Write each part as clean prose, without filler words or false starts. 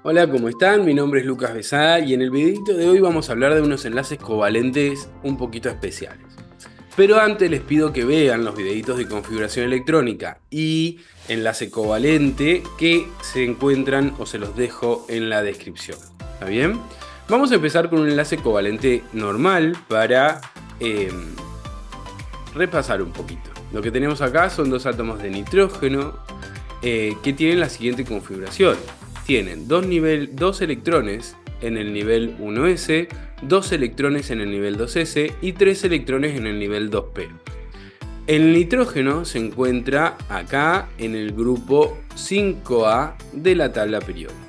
Hola, ¿cómo están? Mi nombre es Lucas Besada y en el videito de hoy vamos a hablar de unos enlaces covalentes un poquito especiales. Pero antes les pido que vean los videitos de configuración electrónica y enlace covalente que se encuentran o se los dejo en la descripción. ¿Está bien? Vamos a empezar con un enlace covalente normal para repasar un poquito. Lo que tenemos acá son dos átomos de nitrógeno que tienen la siguiente configuración. Tienen dos electrones en el nivel 1s, dos electrones en el nivel 2s y tres electrones en el nivel 2p. El nitrógeno se encuentra acá en el grupo 5A de la tabla periódica.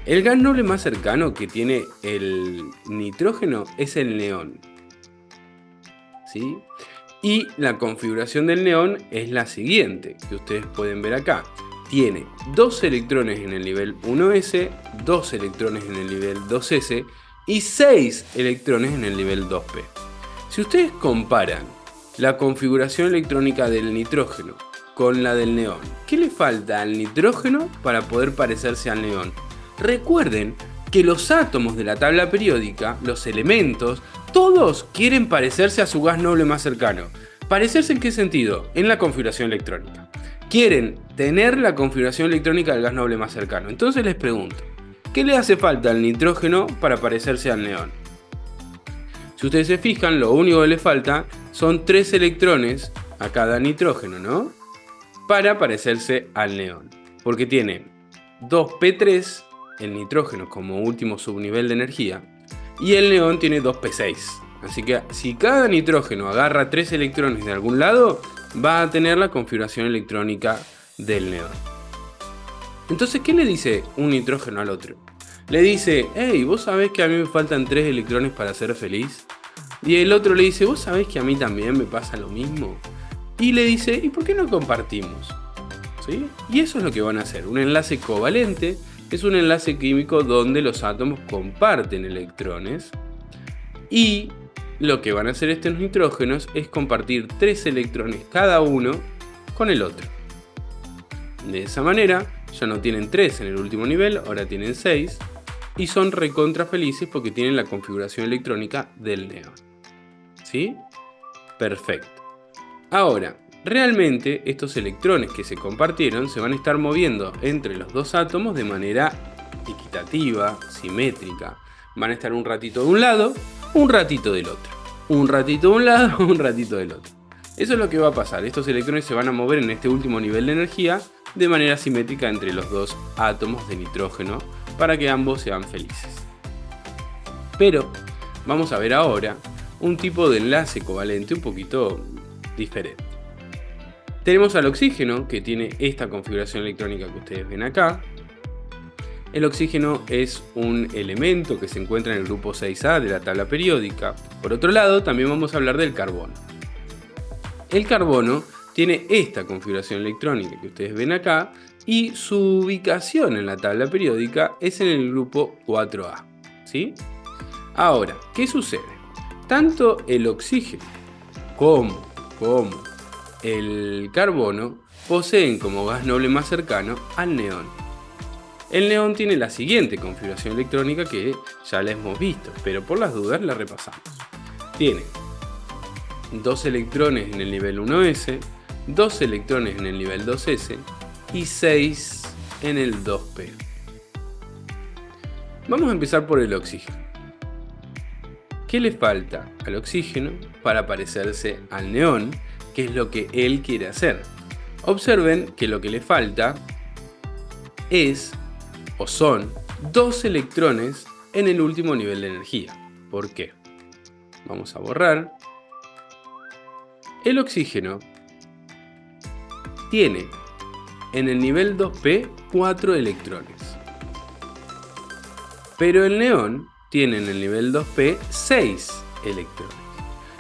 El gas noble más cercano que tiene el nitrógeno es el neón, ¿sí? Y la configuración del neón es la siguiente, que ustedes pueden ver acá. Tiene dos electrones en el nivel 1s, dos electrones en el nivel 2s y 6 electrones en el nivel 2p. Si ustedes comparan la configuración electrónica del nitrógeno con la del neón, ¿qué le falta al nitrógeno para poder parecerse al neón? Recuerden que los átomos de la tabla periódica, los elementos, todos quieren parecerse a su gas noble más cercano. ¿Parecerse en qué sentido? En la configuración electrónica. Quieren tener la configuración electrónica del gas noble más cercano. Entonces les pregunto, ¿qué le hace falta al nitrógeno para parecerse al neón? Si ustedes se fijan, lo único que le falta son 3 electrones a cada nitrógeno, ¿no? Para parecerse al neón. Porque tiene 2p3, el nitrógeno como último subnivel de energía, y el neón tiene 2p6. Así que si cada nitrógeno agarra 3 electrones de algún lado, va a tener la configuración electrónica del neón. Entonces, ¿qué le dice un nitrógeno al otro? Le dice, hey, ¿vos sabés que a mí me faltan 3 electrones para ser feliz? Y el otro le dice, ¿vos sabés que a mí también me pasa lo mismo? Y le dice, ¿y por qué no compartimos? ¿Sí? Y eso es lo que van a hacer. Un enlace covalente es un enlace químico donde los átomos comparten electrones y lo que van a hacer estos nitrógenos es compartir 3 electrones cada uno con el otro. De esa manera ya no tienen 3 en el último nivel, ahora tienen 6 y son recontra felices porque tienen la configuración electrónica del neón. ¿Sí? Perfecto. Ahora, realmente estos electrones que se compartieron se van a estar moviendo entre los dos átomos de manera equitativa, simétrica. Van a estar un ratito de un lado, un ratito del otro. Un ratito de un lado, un ratito del otro. Eso es lo que va a pasar. Estos electrones se van a mover en este último nivel de energía de manera simétrica entre los dos átomos de nitrógeno para que ambos sean felices. Pero vamos a ver ahora un tipo de enlace covalente un poquito diferente. Tenemos al oxígeno, que tiene esta configuración electrónica que ustedes ven acá. El oxígeno es un elemento que se encuentra en el grupo 6A de la tabla periódica. Por otro lado, también vamos a hablar del carbono. El carbono tiene esta configuración electrónica que ustedes ven acá y su ubicación en la tabla periódica es en el grupo 4A. ¿Sí? Ahora, ¿qué sucede? Tanto el oxígeno como el carbono poseen como gas noble más cercano al neón. El neón tiene la siguiente configuración electrónica que ya la hemos visto, pero por las dudas la repasamos. Tiene 2 electrones en el nivel 1s, 2 electrones en el nivel 2s y 6 en el 2p. Vamos a empezar por el oxígeno. ¿Qué le falta al oxígeno para parecerse al neón? ¿Qué es lo que él quiere hacer? Observen que lo que le falta es o son 2 electrones en el último nivel de energía. ¿Por qué? Vamos a borrar. El oxígeno tiene en el nivel 2p 4 electrones. Pero el neón tiene en el nivel 2p 6 electrones.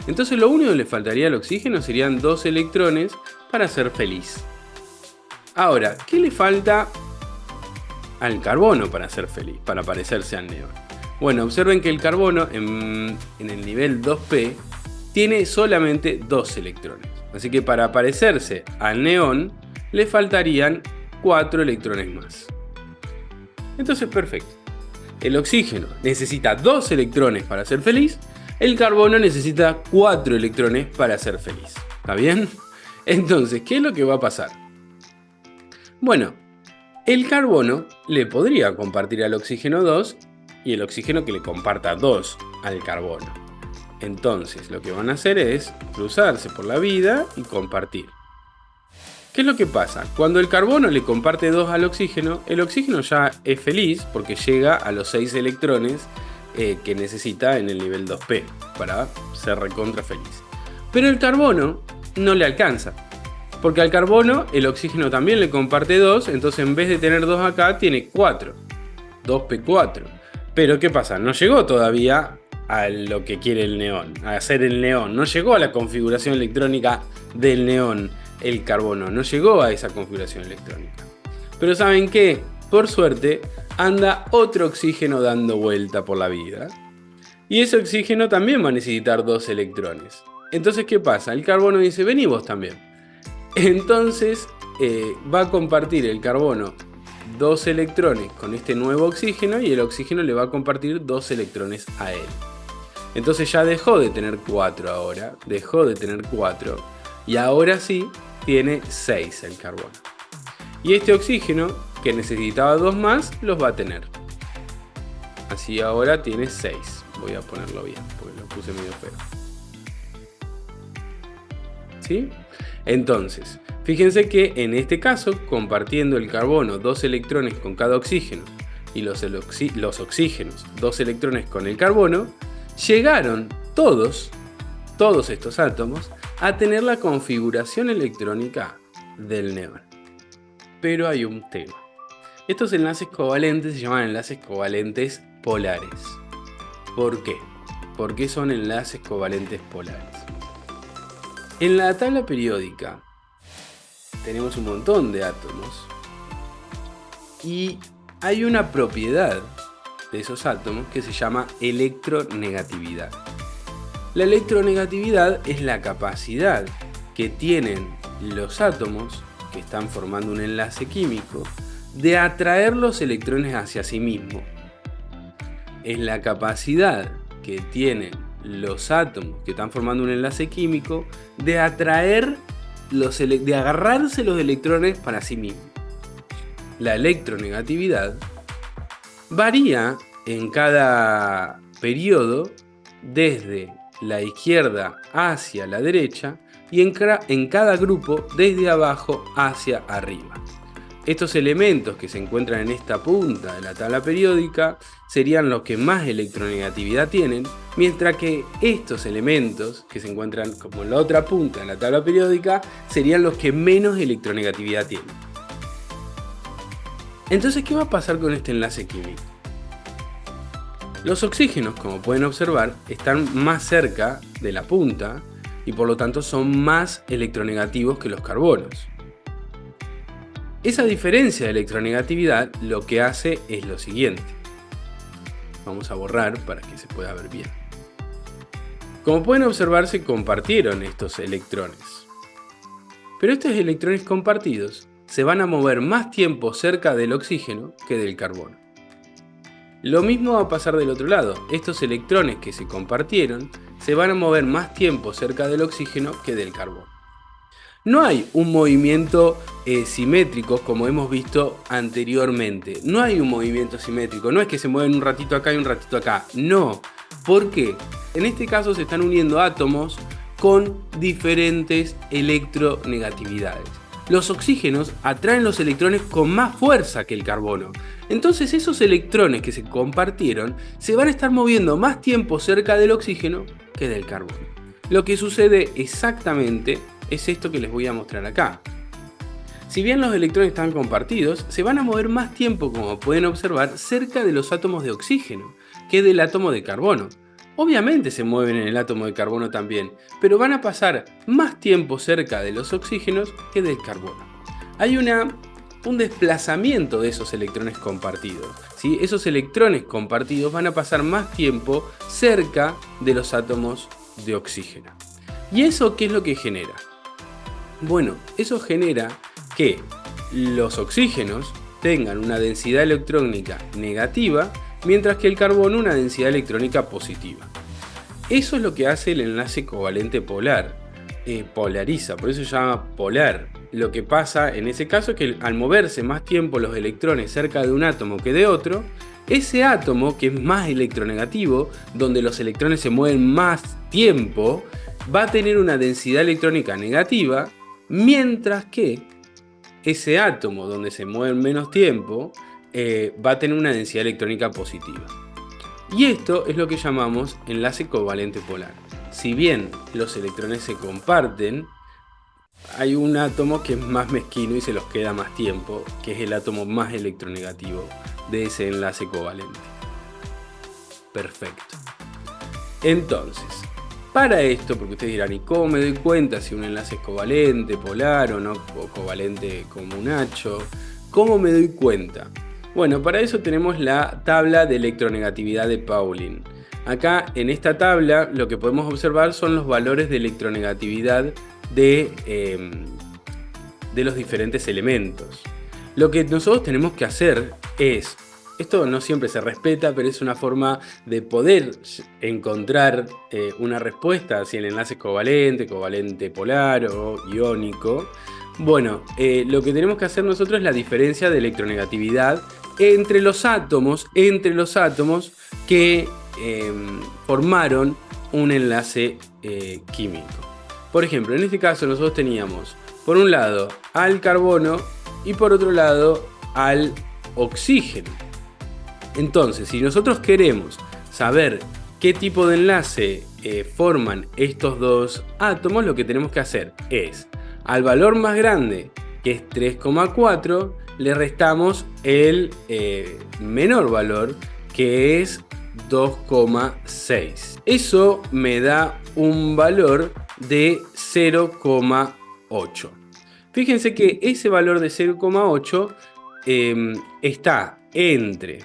Entonces lo único que le faltaría al oxígeno serían 2 electrones para ser feliz. Ahora, ¿qué le falta al carbono para ser feliz, para parecerse al neón? Bueno, observen que el carbono en el nivel 2p tiene solamente 2 electrones. Así que para parecerse al neón le faltarían 4 electrones más. Entonces, perfecto. El oxígeno necesita 2 electrones para ser feliz, el carbono necesita 4 electrones para ser feliz. ¿Está bien? Entonces, ¿qué es lo que va a pasar? Bueno, el carbono le podría compartir al oxígeno 2 y el oxígeno que le comparta 2 al carbono. Entonces, lo que van a hacer es cruzarse por la vida y compartir. ¿Qué es lo que pasa? Cuando el carbono le comparte 2 al oxígeno, el oxígeno ya es feliz porque llega a los 6 electrones que necesita en el nivel 2p para ser recontra feliz. Pero el carbono no le alcanza, porque al carbono el oxígeno también le comparte 2, entonces en vez de tener 2 acá tiene 4, 2p4. Pero ¿qué pasa? No llegó todavía a lo que quiere el neón, a hacer el neón, no llegó a la configuración electrónica del neón. El carbono no llegó a esa configuración electrónica. Pero ¿saben qué? Por suerte anda otro oxígeno dando vuelta por la vida. Y ese oxígeno también va a necesitar 2 electrones. Entonces, ¿qué pasa? El carbono dice, vení vos también. Entonces va a compartir el carbono 2 electrones con este nuevo oxígeno y el oxígeno le va a compartir 2 electrones a él. Entonces ya dejó de tener 4 ahora. Dejó de tener 4. Y ahora sí tiene 6 el carbono. Y este oxígeno, que necesitaba 2 más, los va a tener. Así ahora tiene 6. Voy a ponerlo bien, porque lo puse medio feo. ¿Sí? Entonces, fíjense que en este caso, compartiendo el carbono 2 electrones con cada oxígeno y los oxígenos 2 electrones con el carbono, llegaron todos estos átomos a tener la configuración electrónica del neón. Pero hay un tema. Estos enlaces covalentes se llaman enlaces covalentes polares. ¿Por qué? ¿Por qué son enlaces covalentes polares? En la tabla periódica tenemos un montón de átomos y hay una propiedad de esos átomos que se llama electronegatividad. La electronegatividad es la capacidad que tienen los átomos que están formando un enlace químico de atraer los electrones hacia sí mismo. Es la capacidad que tienen los átomos que están formando un enlace químico de atraer de agarrarse los electrones para sí mismo. La electronegatividad varía en cada periodo desde la izquierda hacia la derecha y en cada grupo desde abajo hacia arriba. Estos elementos que se encuentran en esta punta de la tabla periódica serían los que más electronegatividad tienen, mientras que estos elementos que se encuentran como en la otra punta de la tabla periódica serían los que menos electronegatividad tienen. Entonces, ¿qué va a pasar con este enlace químico? Los oxígenos, como pueden observar, están más cerca de la punta y por lo tanto son más electronegativos que los carbonos. Esa diferencia de electronegatividad lo que hace es lo siguiente. Vamos a borrar para que se pueda ver bien. Como pueden observar, se compartieron estos electrones. Pero estos electrones compartidos se van a mover más tiempo cerca del oxígeno que del carbono. Lo mismo va a pasar del otro lado. Estos electrones que se compartieron se van a mover más tiempo cerca del oxígeno que del carbono. No hay un movimiento simétrico como hemos visto anteriormente. No hay un movimiento simétrico. No es que se mueven un ratito acá y un ratito acá. No. ¿Por qué? En este caso se están uniendo átomos con diferentes electronegatividades. Los oxígenos atraen los electrones con más fuerza que el carbono. Entonces esos electrones que se compartieron se van a estar moviendo más tiempo cerca del oxígeno que del carbono. Lo que sucede exactamente es esto que les voy a mostrar acá. Si bien los electrones están compartidos, se van a mover más tiempo, como pueden observar, cerca de los átomos de oxígeno que del átomo de carbono. Obviamente se mueven en el átomo de carbono también, pero van a pasar más tiempo cerca de los oxígenos que del carbono. Hay un desplazamiento de esos electrones compartidos, ¿sí? Esos electrones compartidos van a pasar más tiempo cerca de los átomos de oxígeno. ¿Y eso qué es lo que genera? Bueno, eso genera que los oxígenos tengan una densidad electrónica negativa, mientras que el carbono una densidad electrónica positiva. Eso es lo que hace el enlace covalente polar. Polariza, por eso se llama polar. Lo que pasa en ese caso es que al moverse más tiempo los electrones cerca de un átomo que de otro, ese átomo que es más electronegativo, donde los electrones se mueven más tiempo, va a tener una densidad electrónica negativa, mientras que ese átomo donde se mueven menos tiempo va a tener una densidad electrónica positiva. Y esto es lo que llamamos enlace covalente polar. Si bien los electrones se comparten, hay un átomo que es más mezquino y se los queda más tiempo, que es el átomo más electronegativo de ese enlace covalente. Perfecto. Entonces, para esto, porque ustedes dirán, ¿y cómo me doy cuenta si un enlace es covalente, polar o no, o covalente como un hacho? ¿Cómo me doy cuenta? Bueno, para eso tenemos la tabla de electronegatividad de Pauling. Acá en esta tabla lo que podemos observar son los valores de electronegatividad de los diferentes elementos. Lo que nosotros tenemos que hacer es, esto no siempre se respeta, pero es una forma de poder encontrar una respuesta si el enlace es covalente, covalente polar o iónico. Bueno, lo que tenemos que hacer nosotros es la diferencia de electronegatividad entre los átomos que formaron un enlace químico. Por ejemplo, en este caso nosotros teníamos por un lado al carbono y por otro lado al oxígeno. Entonces, si nosotros queremos saber qué tipo de enlace forman estos dos átomos, lo que tenemos que hacer es, al valor más grande, que es 3,4, le restamos el menor valor, que es 2,6. Eso me da un valor de 0,8. Fíjense que ese valor de 0,8 está entre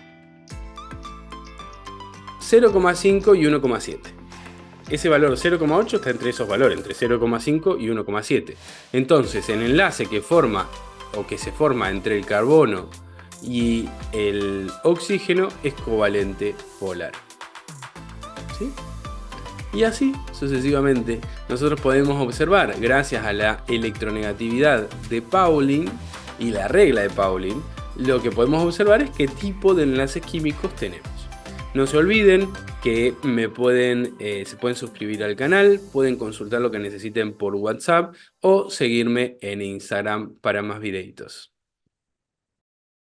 0,5 y 1,7. Ese valor 0,8 está entre esos valores, entre 0,5 y 1,7. Entonces, el enlace que forma o que se forma entre el carbono y el oxígeno es covalente polar. ¿Sí? Y así sucesivamente nosotros podemos observar, gracias a la electronegatividad de Pauling y la regla de Pauling, lo que podemos observar es qué tipo de enlaces químicos tenemos. No se olviden que se pueden suscribir al canal, pueden consultar lo que necesiten por WhatsApp o seguirme en Instagram para más videitos.